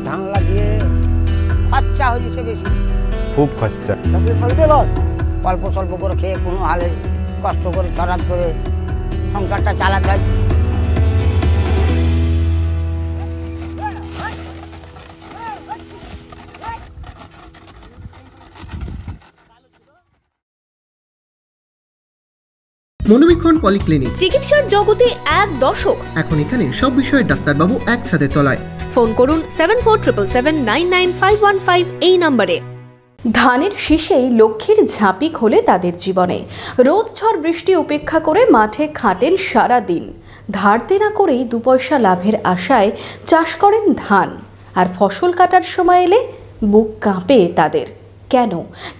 ধান লাগিয়ে খরচা হয়েছে বেশি, খুব খরচা। চাষের সঙ্গে লস, অল্প স্বল্প করে খেয়ে কোনো হালে কষ্ট করে ছড়াত করে সংসারটা চালাতে হয়। মনোবীক্ষণ পলিক্লিনিক, চিকিৎসার জগতে এক দশক। এখন এখানে সব বিষয়ে ডাক্তারবাবু একসাথে তলায়। ফোন করুন 7477999515 এই নম্বরে। ধানের শীষেই লক্ষ্মীর ঝাঁপি খোলে তাদের জীবনে। রোদ ঝড় বৃষ্টি উপেক্ষা করে মাঠে খাটেন সারা দিন। ধার দেনা করেই 2 পয়সা লাভের আশায় চাষ করেন ধান। আর ফসল কাটার সময় এলে বুক কাঁপে তাদের। কেন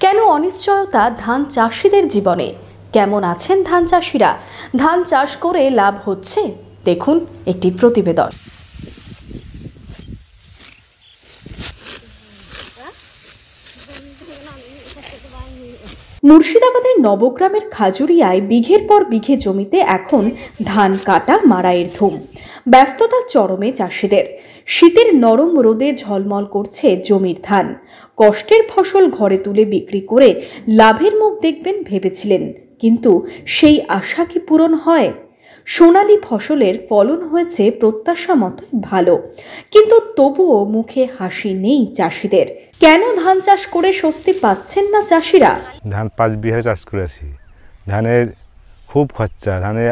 কেন অনিশ্চয়তা ধান চাষিদের জীবনে? কেমন আছেন ধান চাষিরা? ধান চাষ করে লাভ হচ্ছে? দেখুন একটি প্রতিবেদন। মুর্শিদাবাদের নবগ্রামের খাজুরিয়ায় বিঘের পর বিঘে জমিতে এখন ধান কাটা মাড়াইয়ের ধুম। ব্যস্ততার চরমে চাষিদের। শীতের নরম রোদে ঝলমল করছে জমির ধান। কষ্টের ফসল ঘরে তুলে বিক্রি করে লাভের মুখ দেখবেন ভেবেছিলেন, কিন্তু সেই আশা কি পূরণ হয়? সোনালী ফসলের ফলন হয়েছে প্রত্যাশা মতোই ভালো, কিন্তু তবুও মুখে হাসি নেই চাষিদের। কেন ধান চাষ করে স্বস্তি পাচ্ছেন না চাষিরা? ধান 5 বিঘা চাষ করেছি। ধানের খুব খরচা। ধানের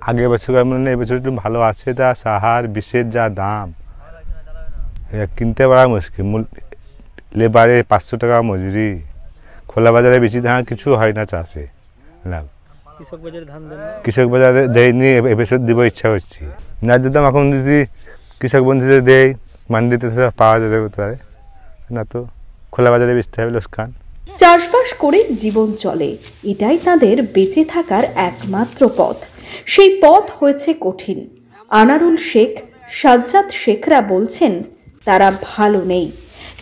আগের বছর মানে এবছর একটু ভালো আছে, তা সাহার বিষের যা দাম কিনতে পারা মুশকিল। লেবারে 500 টাকা মজুরি। খোলা বাজারে বেশি ধান কিছু হয় না চাষে লাভ। কৃষক বাজারে দেয়নি, এবছর দিব ইচ্ছা করছি। ন্যায্য দাম এখন যদি কৃষক বন্ধুতে দেয়, মান্ডিতে পাওয়া যেতে পারে না, তো খোলা বাজারে বেচতে হবে লোকসান। চাষবাস করে জীবন চলে, এটাই তাদের বেঁচে থাকার একমাত্র পথ। সেই পথ হয়েছে কঠিন। আনারুল শেখ, সাজ্জাদ শেখরা বলছেন তারা ভালো নেই।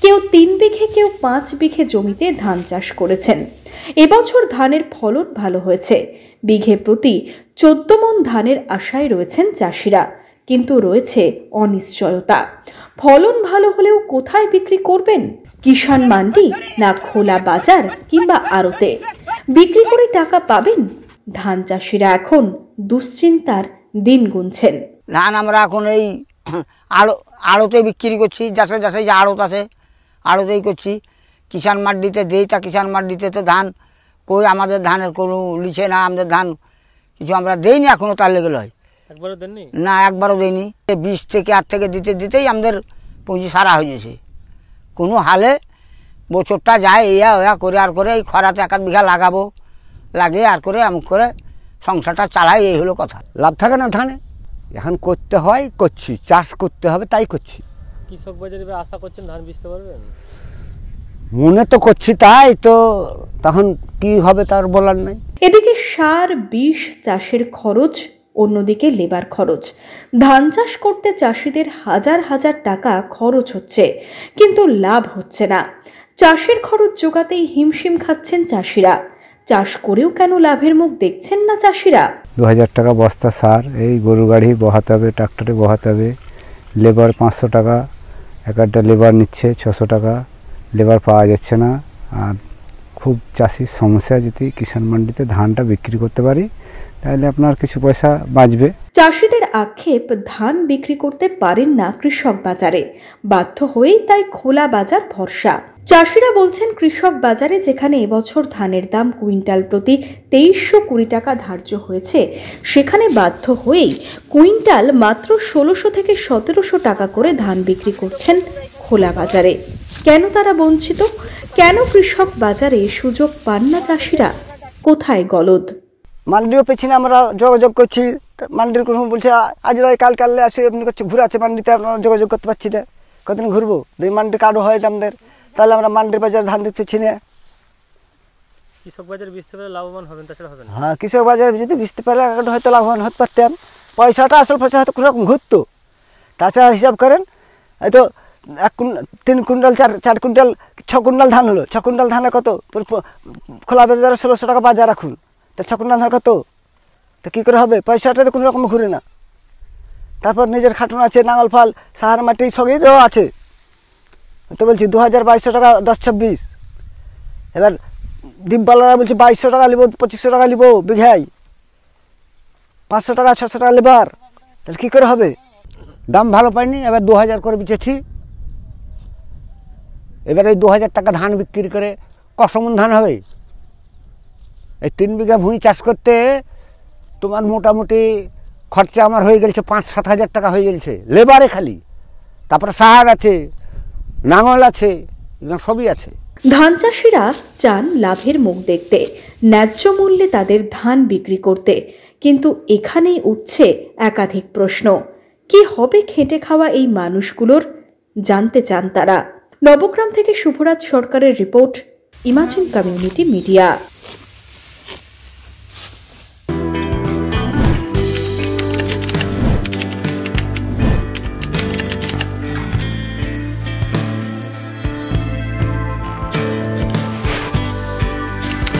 কেউ 3 বিঘে, কেউ 5 বিঘে জমিতে ধান চাষ করেছেন। এবছর ধানের ফলন ভালো হয়েছে। বিঘে প্রতি 14 মণ ধানের আশায় রয়েছেন চাষিরা, কিন্তু রয়েছে অনিশ্চয়তা। ফলন ভালো হলেও কোথায় বিক্রি করবেন? কিষাণ মান্ডি না খোলা বাজার কিংবা আড়তে? বিক্রি করে টাকা পাবেন? ধান চাষিরা এখন দুশ্চিন্তার দিন গুনছেন। ধান আমরা এখন এই আড়তে বিক্রি করছি, যাতে যাতে যে আড়ত আছে আড়তেই করছি। কিষাণ মান্ডিতে দেই, তা কিষাণ মান্ডিতে তো ধান কই আমাদের ধানের কোনো লিছে না, আমাদের ধান কিছু আমরা দেইনি এখনও। তার লেগে হয় না, একবারও দেয়নি। 20 থেকে 8 থেকে দিতে দিতেই আমাদের পুঁজি সারা হয়ে গেছে। কোনো হালে বছরটা যায় ইয়া ওয়া করে আর করে এই খরাতে 1 বিঘা লাগাবো, লাগিয়ে আর করে এমন করে সংসারটা চালাই, এই হলো কথা। লাভ থাকে না ধানে, এখন করতে হয়, করছি। চাষ করতে হবে তাই করছি। কৃষক বাজারে আশা করছেন ধান বেচতে পারবেন? মনে তো করছি, তাই তো তখন কি হবে তার বলার নাই। এদিকে সার বিষ চাষের খরচ, অন্যদিকে লেবার খরচ। ধান চাষ করতে চাষিদের হাজার হাজার টাকা খরচ হচ্ছে, কিন্তু লাভ হচ্ছে না। চাষের খরচ জোগাতেই হিমশিম খাচ্ছেন চাষিরা। চাষ করেও কেন লাভের মুখ দেখছেন না চাষিরা? 2000 টাকা বস্তা সার, এই গরু গাড়ি বহাতে হবে, ট্রাক্টরে বহাতে হবে। লেবার 500 টাকা, একটা লেবার নিচ্ছে 600 টাকা। লেবার পাওয়া যাচ্ছে না। আর খুব চাষির সমস্যা। যদি কিষাণ মান্ডিতে ধানটা বিক্রি করতে পারি তাহলে আপনার কিছু পয়সা বাঁচবে। চাষিদের আক্ষেপ, ধান বিক্রি করতে পারেন না কৃষক বাজারে। বাধ্য হয়েই তাই খোলা বাজার ভরসা। চাষিরা বলছেন কৃষক বাজারে যেখানে এবছর ধানের দাম কুইন্টাল প্রতি 2320 টাকা ধার্য হয়েছে, সেখানে বাধ্য হয়েই কুইন্টাল মাত্র 1600 থেকে 1700 টাকা করে ধান বিক্রি করছেন খোলা বাজারে। কেন তারা বঞ্চিত? কেন কৃষক বাজারে সুযোগ পান না চাষিরা? কোথায় গলদ? মান্ডিও পেছনে আমরা যোগাযোগ করছি। মান্ডির কোনো বলছে আজ নয় কাল কালে আসে, এমনি করছে ঘুরে আছে মান্ডিতে, আমরা যোগাযোগ করতে পারছি না। কতদিন ঘুরবো? যদি মান্ডি কার্ডও হয় আমাদের, তাহলে আমরা মান্ডির বাজারে ধান দিতেছি না। কৃষক বাজারে বেচতে পারলে লাভবান হবেন, তাছাড়া হবে না। হ্যাঁ, কৃষক বাজারে যদি বেচতে পারলে হয়তো লাভবান হতে পারতাম। পয়সাটা আসল পয়সা হয়তো কোনো রকম ঘুরতো। তাছাড়া হিসাব করেন, হয়তো 3 কুইন্টাল 4 কুইন্টাল 6 কুইন্টাল ধান হলো। 6 কুইন্টাল ধানে কত? খোলা বাজারে 1600 টাকা বাজার এখন। তা 6 কুইন্টাল ধান কত? তো কী করে হবে? পয়সাটা তো কোনো রকম ঘুরে না। তারপর নিজের খাটুন আছে, নাঙল ফাল, সাহার মাটি সবই দেওয়া আছে। তো বলছি 2200 টাকা 10-26। এবার ডিপবালারা বলছে 2200 টাকা নিব, 2500 টাকা নিব বিঘায়, 500 টাকা 600 টাকা লেবার। তাহলে কী করে হবে? দাম ভালো পাইনি, এবার 2000 করে বেচেছি। এবার এই 2000 টাকা ধান বিক্রি করে কসমন ধান হবে? এই 3 বিঘা ভূমি চাষ করতে তোমার মোটামুটি খরচা আমার হয়ে গেছে 5-7 হাজার টাকা হয়ে গেছে লেবারে খালি। তারপরে সার আছে, নাঙল আছে, এগুলো সবই আছে। ধান চাষিরা চান লাভের মুখ দেখতে, ন্যায্য মূল্যে তাদের ধান বিক্রি করতে, কিন্তু এখানেই উঠছে একাধিক প্রশ্ন। কি হবে খেটে খাওয়া এই মানুষগুলোর, জানতে চান তারা। নবগ্রাম থেকে শুভরাজ সরকারের রিপোর্ট, ইমাজিন কমিউনিটি মিডিয়া।